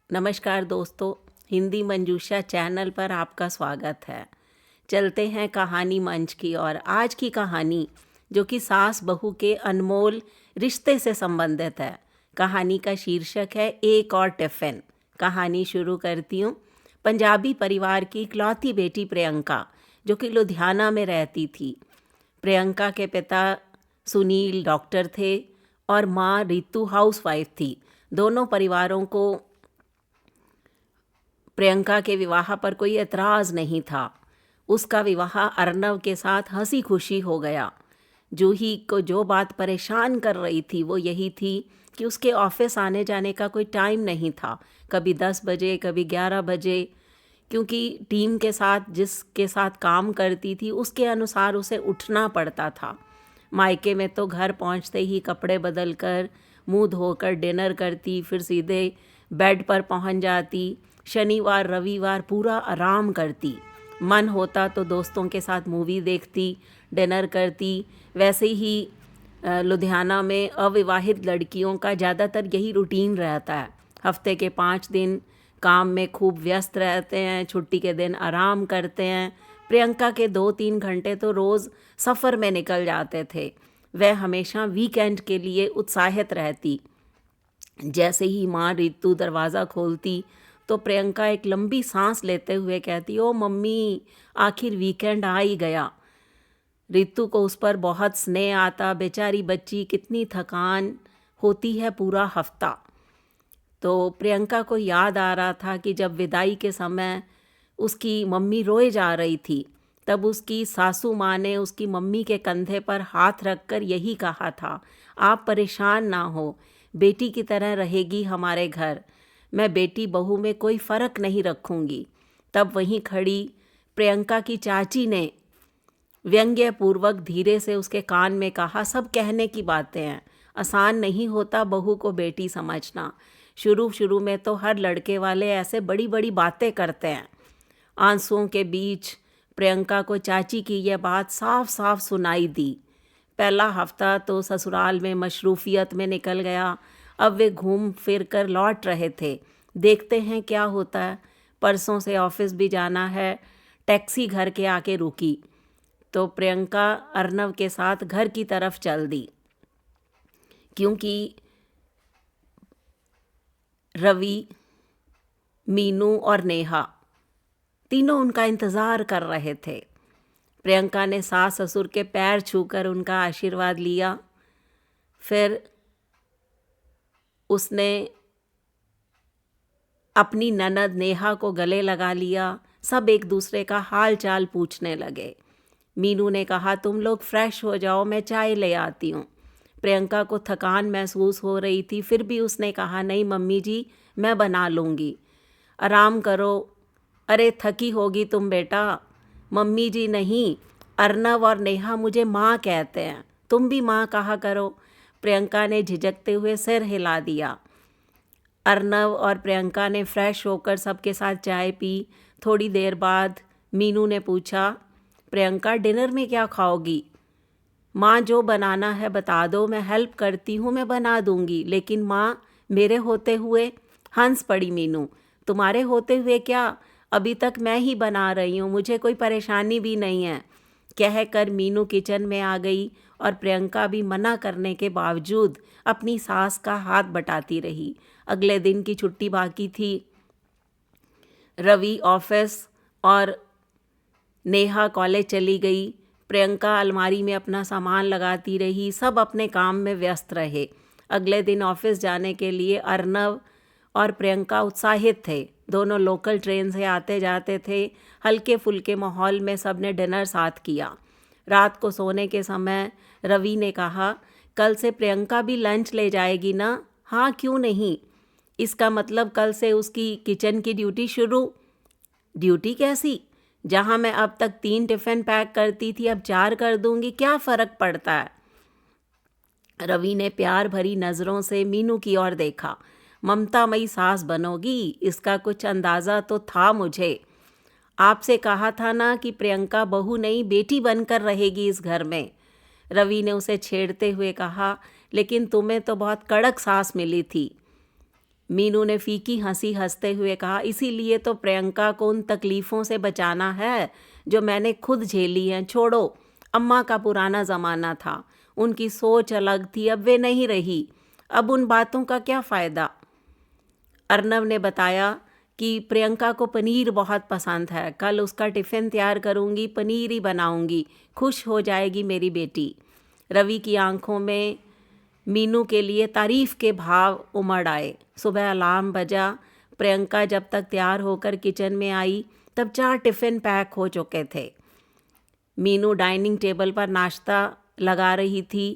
नमस्कार दोस्तों, हिंदी मंजूषा चैनल पर आपका स्वागत है। चलते हैं कहानी मंच की और आज की कहानी जो कि सास बहू के अनमोल रिश्ते से संबंधित है। कहानी का शीर्षक है एक और टिफ़िन। कहानी शुरू करती हूँ। पंजाबी परिवार की इकलौती बेटी प्रियंका जो कि लुधियाना में रहती थी। प्रियंका के पिता सुनील डॉक्टर थे और माँ रितु हाउसवाइफ थी। दोनों परिवारों को प्रियंका के विवाह पर कोई एतराज़ नहीं था। उसका विवाह अर्नव के साथ हंसी खुशी हो गया। जूही को जो बात परेशान कर रही थी वो यही थी कि उसके ऑफिस आने जाने का कोई टाइम नहीं था। कभी 10 बजे, कभी 11 बजे, क्योंकि टीम के साथ जिसके साथ काम करती थी उसके अनुसार उसे उठना पड़ता था। मायके में तो घर पहुंचते ही कपड़े बदल कर, मुँह धोकर डिनर करती, फिर सीधे बेड पर पहुंच जाती। शनिवार रविवार पूरा आराम करती। मन होता तो दोस्तों के साथ मूवी देखती, डिनर करती। वैसे ही लुधियाना में अविवाहित लड़कियों का ज़्यादातर यही रूटीन रहता है। हफ्ते के 5 दिन काम में खूब व्यस्त रहते हैं, छुट्टी के दिन आराम करते हैं। प्रियंका के 2-3 घंटे तो रोज़ सफ़र में निकल जाते थे। वह हमेशा वीकेंड के लिए उत्साहित रहती। जैसे ही माँ रितु दरवाज़ा खोलती तो प्रियंका एक लंबी सांस लेते हुए कहती, ओ मम्मी, आखिर वीकेंड आ ही गया। रितु को उस पर बहुत स्नेह आता। बेचारी बच्ची, कितनी थकान होती है पूरा हफ्ता। तो प्रियंका को याद आ रहा था कि जब विदाई के समय उसकी मम्मी रोए जा रही थी, तब उसकी सासू माँ ने उसकी मम्मी के कंधे पर हाथ रखकर यही कहा था, आप परेशान ना हो, बेटी की तरह रहेगी हमारे घर। मैं बेटी बहू में कोई फ़र्क नहीं रखूँगी। तब वहीं खड़ी प्रियंका की चाची ने व्यंग्यपूर्वक धीरे से उसके कान में कहा, सब कहने की बातें हैं, आसान नहीं होता बहू को बेटी समझना। शुरू शुरू में तो हर लड़के वाले ऐसे बड़ी बड़ी बातें करते हैं। आंसुओं के बीच प्रियंका को चाची की यह बात साफ साफ सुनाई दी। पहला हफ्ता तो ससुराल में मशरूफियत में निकल गया। अब वे घूम फिर कर लौट रहे थे। देखते हैं क्या होता है। परसों से ऑफिस भी जाना है। टैक्सी घर के आके रुकी तो प्रियंका अर्नव के साथ घर की तरफ चल दी, क्योंकि रवि, मीनू और नेहा तीनों उनका इंतज़ार कर रहे थे। प्रियंका ने सास ससुर के पैर छूकर उनका आशीर्वाद लिया। फिर उसने अपनी ननद नेहा को गले लगा लिया। सब एक दूसरे का हाल चाल पूछने लगे। मीनू ने कहा, तुम लोग फ्रेश हो जाओ, मैं चाय ले आती हूँ। प्रियंका को थकान महसूस हो रही थी, फिर भी उसने कहा, नहीं मम्मी जी, मैं बना लूँगी, आराम करो। अरे थकी होगी तुम बेटा। मम्मी जी नहीं, अर्नव और नेहा मुझे माँ कहते हैं, तुम भी माँ कहा करो। प्रियंका ने झिझकते हुए सिर हिला दिया। अर्नव और प्रियंका ने फ्रेश होकर सबके साथ चाय पी। थोड़ी देर बाद मीनू ने पूछा, प्रियंका डिनर में क्या खाओगी? माँ जो बनाना है बता दो, मैं हेल्प करती हूँ, मैं बना दूँगी। लेकिन माँ, मेरे होते हुए? हंस पड़ी मीनू, तुम्हारे होते हुए क्या, अभी तक मैं ही बना रही हूँ, मुझे कोई परेशानी भी नहीं है। कहकर मीनू किचन में आ गई और प्रियंका भी मना करने के बावजूद अपनी सास का हाथ बटाती रही। अगले दिन की छुट्टी बाकी थी। रवि ऑफिस और नेहा कॉलेज चली गई। प्रियंका अलमारी में अपना सामान लगाती रही। सब अपने काम में व्यस्त रहे। अगले दिन ऑफिस जाने के लिए अर्नव और प्रियंका उत्साहित थे। दोनों लोकल ट्रेन से आते जाते थे। हल्के फुल्के माहौल में सब ने डिनर साथ किया। रात को सोने के समय रवि ने कहा, कल से प्रियंका भी लंच ले जाएगी ना? हाँ, क्यों नहीं। इसका मतलब कल से उसकी किचन की ड्यूटी शुरू। ड्यूटी कैसी? जहाँ मैं अब तक 3 टिफ़िन पैक करती थी, अब 4 कर दूंगी, क्या फ़र्क पड़ता है? रवि ने प्यार भरी नज़रों से मीनू की ओर देखा। ममतामयी सास बनोगी, इसका कुछ अंदाज़ा तो था मुझे। आपसे कहा था ना कि प्रियंका बहू नहीं बेटी बनकर रहेगी इस घर में। रवि ने उसे छेड़ते हुए कहा, लेकिन तुम्हें तो बहुत कड़क सास मिली थी। मीनू ने फीकी हंसी हंसते हुए कहा, इसीलिए तो प्रियंका को उन तकलीफ़ों से बचाना है जो मैंने खुद झेली हैं। छोड़ो, अम्मा का पुराना ज़माना था, उनकी सोच अलग थी, अब वे नहीं रही। अब उन बातों का क्या फ़ायदा। अर्नव ने बताया कि प्रियंका को पनीर बहुत पसंद है, कल उसका टिफ़िन तैयार करूँगी, पनीर ही बनाऊँगी, खुश हो जाएगी मेरी बेटी। रवि की आंखों में मीनू के लिए तारीफ़ के भाव उमड़ आए। सुबह अलार्म बजा। प्रियंका जब तक तैयार होकर किचन में आई तब 4 टिफ़िन पैक हो चुके थे। मीनू डाइनिंग टेबल पर नाश्ता लगा रही थी।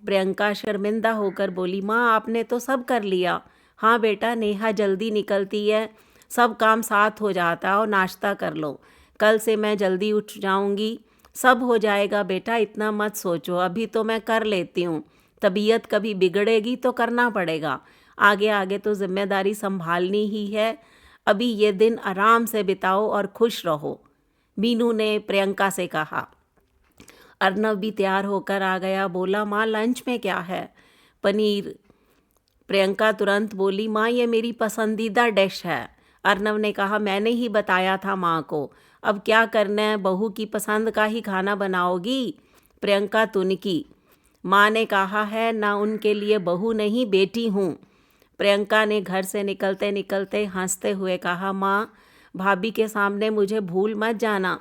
प्रियंका शर्मिंदा होकर बोली, माँ आपने तो सब कर लिया। हाँ बेटा, नेहा जल्दी निकलती है, सब काम साथ हो जाता और नाश्ता कर लो। कल से मैं जल्दी उठ जाऊंगी, सब हो जाएगा बेटा, इतना मत सोचो, अभी तो मैं कर लेती हूँ, तबीयत कभी बिगड़ेगी तो करना पड़ेगा, आगे आगे तो जिम्मेदारी संभालनी ही है। अभी ये दिन आराम से बिताओ और खुश रहो, मीनू ने प्रियंका से कहा। अर्नव भी तैयार होकर आ गया। बोला, माँ लंच में क्या है? पनीर। प्रियंका तुरंत बोली, माँ ये मेरी पसंदीदा डिश है। अर्नव ने कहा, मैंने ही बताया था माँ को, अब क्या करना है, बहू की पसंद का ही खाना बनाओगी? प्रियंका तुनकी। माँ ने कहा है ना, उनके लिए बहू नहीं बेटी हूँ। प्रियंका ने घर से निकलते निकलते हंसते हुए कहा, माँ भाभी के सामने मुझे भूल मत जाना।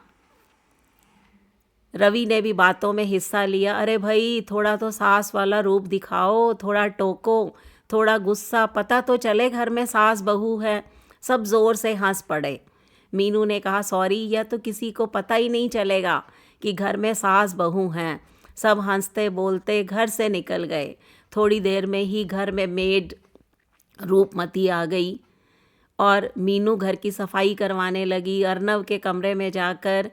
रवि ने भी बातों में हिस्सा लिया। अरे भाई, थोड़ा तो सास वाला रूप दिखाओ, थोड़ा टोको, थोड़ा गुस्सा, पता तो चले घर में सास बहू है। सब जोर से हंस पड़े। मीनू ने कहा, सॉरी, यह तो किसी को पता ही नहीं चलेगा कि घर में सास बहू हैं। सब हंसते बोलते घर से निकल गए। थोड़ी देर में ही घर में मेड रूपमती आ गई और मीनू घर की सफाई करवाने लगी। अर्नव के कमरे में जाकर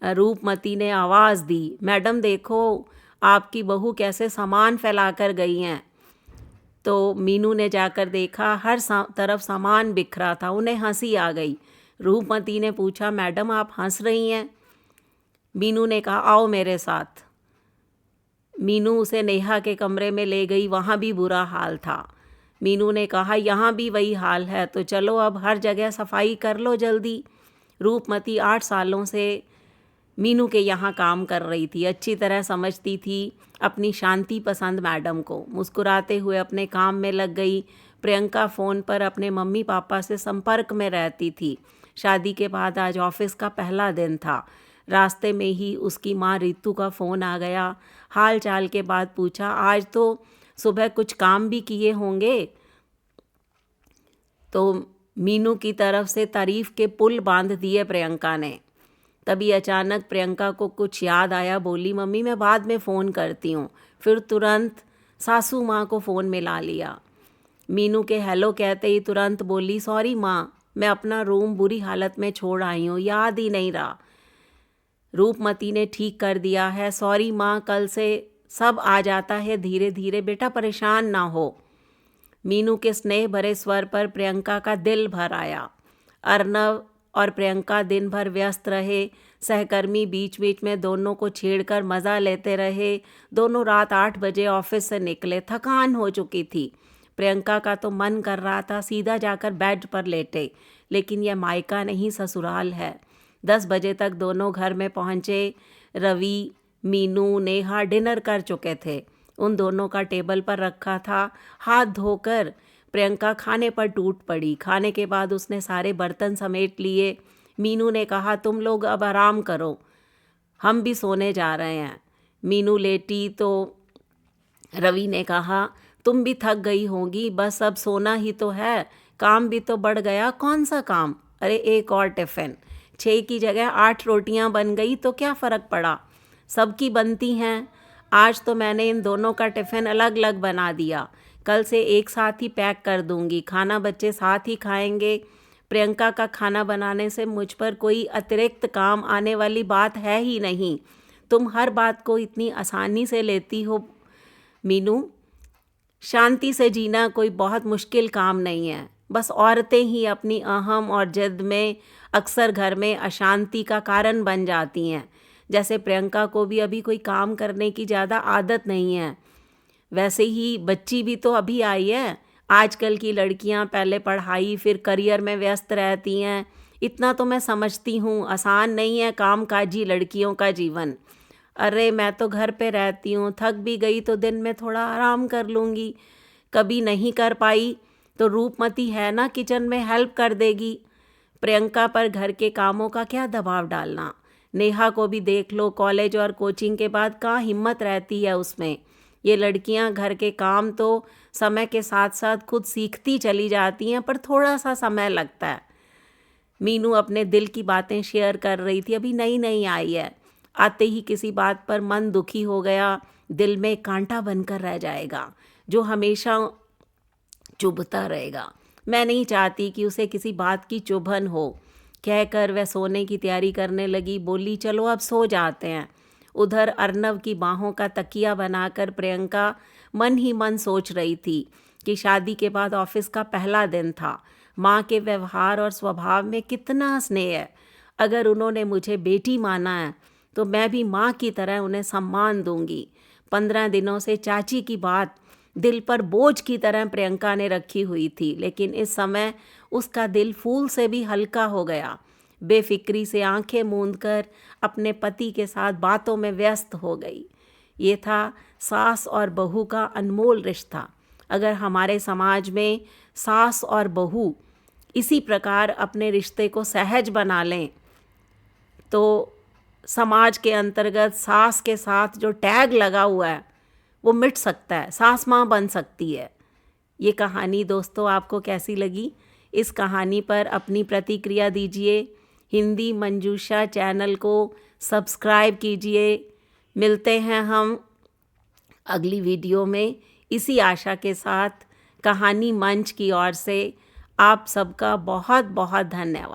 रूपमती ने आवाज़ दी, मैडम देखो आपकी बहू कैसे सामान फैला कर गई हैं। तो मीनू ने जाकर देखा, हर तरफ सामान बिखरा था। उन्हें हंसी आ गई। रूपमती ने पूछा, मैडम आप हंस रही हैं? मीनू ने कहा, आओ मेरे साथ। मीनू उसे नेहा के कमरे में ले गई। वहाँ भी बुरा हाल था। मीनू ने कहा, यहाँ भी वही हाल है, तो चलो अब हर जगह सफाई कर लो जल्दी। रूपमती 8 सालों से मीनू के यहाँ काम कर रही थी, अच्छी तरह समझती थी अपनी शांति पसंद मैडम को। मुस्कुराते हुए अपने काम में लग गई। प्रियंका फ़ोन पर अपने मम्मी पापा से संपर्क में रहती थी। शादी के बाद आज ऑफिस का पहला दिन था। रास्ते में ही उसकी माँ रितु का फ़ोन आ गया। हाल चाल के बाद पूछा, आज तो सुबह कुछ काम भी किए होंगे? तो मीनू की तरफ से तारीफ़ के पुल बांध दिए प्रियंका ने। तभी अचानक प्रियंका को कुछ याद आया। बोली, मम्मी मैं बाद में फ़ोन करती हूँ। फिर तुरंत सासू माँ को फ़ोन मिला लिया। मीनू के हेलो कहते ही तुरंत बोली, सॉरी माँ, मैं अपना रूम बुरी हालत में छोड़ आई हूँ, याद ही नहीं रहा। रूपमती ने ठीक कर दिया है। सॉरी माँ, कल से सब आ जाता है धीरे धीरे, बेटा परेशान ना हो। मीनू के स्नेह भरे स्वर पर प्रियंका का दिल भर आया। अर्नव और प्रियंका दिन भर व्यस्त रहे। सहकर्मी बीच बीच में दोनों को छेड़कर मज़ा लेते रहे। दोनों रात 8 बजे ऑफिस से निकले। थकान हो चुकी थी। प्रियंका का तो मन कर रहा था सीधा जाकर बेड पर लेटे, लेकिन यह मायका नहीं ससुराल है। 10 बजे तक दोनों घर में पहुँचे। रवि, मीनू, नेहा डिनर कर चुके थे। उन दोनों का टेबल पर रखा था। हाथ धोकर प्रियंका खाने पर टूट पड़ी। खाने के बाद उसने सारे बर्तन समेट लिए। मीनू ने कहा, तुम लोग अब आराम करो, हम भी सोने जा रहे हैं। मीनू लेटी तो रवि ने कहा, तुम भी थक गई होगी, बस अब सोना ही तो है, काम भी तो बढ़ गया। कौन सा काम? अरे एक और टिफ़िन। 6 की जगह 8 रोटियां बन गई तो क्या फ़र्क पड़ा, सबकी बनती हैं। आज तो मैंने इन दोनों का टिफ़िन अलग अलग बना दिया, कल से एक साथ ही पैक कर दूंगी, खाना बच्चे साथ ही खाएंगे। प्रियंका का खाना बनाने से मुझ पर कोई अतिरिक्त काम आने वाली बात है ही नहीं। तुम हर बात को इतनी आसानी से लेती हो मीनू। शांति से जीना कोई बहुत मुश्किल काम नहीं है। बस औरतें ही अपनी अहम और जिद में अक्सर घर में अशांति का कारण बन जाती हैं। जैसे प्रियंका को भी अभी कोई काम करने की ज़्यादा आदत नहीं है, वैसे ही बच्ची भी तो अभी आई है, आजकल की लड़कियां पहले पढ़ाई फिर करियर में व्यस्त रहती हैं। इतना तो मैं समझती हूँ, आसान नहीं है कामकाजी लड़कियों का जीवन। अरे मैं तो घर पे रहती हूँ, थक भी गई तो दिन में थोड़ा आराम कर लूँगी। कभी नहीं कर पाई तो रूपमती है ना, किचन में हेल्प कर देगी। प्रियंका पर घर के कामों का क्या दबाव डालना। नेहा को भी देख लो, कॉलेज और कोचिंग के बाद कहाँ हिम्मत रहती है उसमें। ये लड़कियां घर के काम तो समय के साथ साथ खुद सीखती चली जाती हैं, पर थोड़ा सा समय लगता है। मीनू अपने दिल की बातें शेयर कर रही थी, अभी नई नई आई है। आते ही किसी बात पर मन दुखी हो गया, दिल में कांटा बनकर रह जाएगा जो हमेशा चुभता रहेगा। मैं नहीं चाहती कि उसे किसी बात की चुभन हो। कहकर वह सोने की तैयारी करने लगी, बोली चलो अब सो जाते हैं। उधर अर्नव की बाहों का तकिया बनाकर प्रियंका मन ही मन सोच रही थी कि शादी के बाद ऑफिस का पहला दिन था। माँ के व्यवहार और स्वभाव में कितना स्नेह है। अगर उन्होंने मुझे बेटी माना है तो मैं भी माँ की तरह उन्हें सम्मान दूंगी। 15 दिनों से चाची की बात दिल पर बोझ की तरह प्रियंका ने रखी हुई थी, लेकिन इस समय उसका दिल फूल से भी हल्का हो गया। बेफिक्री से आंखें मूंदकर अपने पति के साथ बातों में व्यस्त हो गई। ये था सास और बहू का अनमोल रिश्ता। अगर हमारे समाज में सास और बहू इसी प्रकार अपने रिश्ते को सहज बना लें तो समाज के अंतर्गत सास के साथ जो टैग लगा हुआ है वो मिट सकता है, सास माँ बन सकती है। ये कहानी दोस्तों आपको कैसी लगी? इस कहानी पर अपनी प्रतिक्रिया दीजिए। हिंदी मंजूषा चैनल को सब्सक्राइब कीजिए। मिलते हैं हम अगली वीडियो में, इसी आशा के साथ। कहानी मंच की ओर से आप सबका बहुत बहुत धन्यवाद।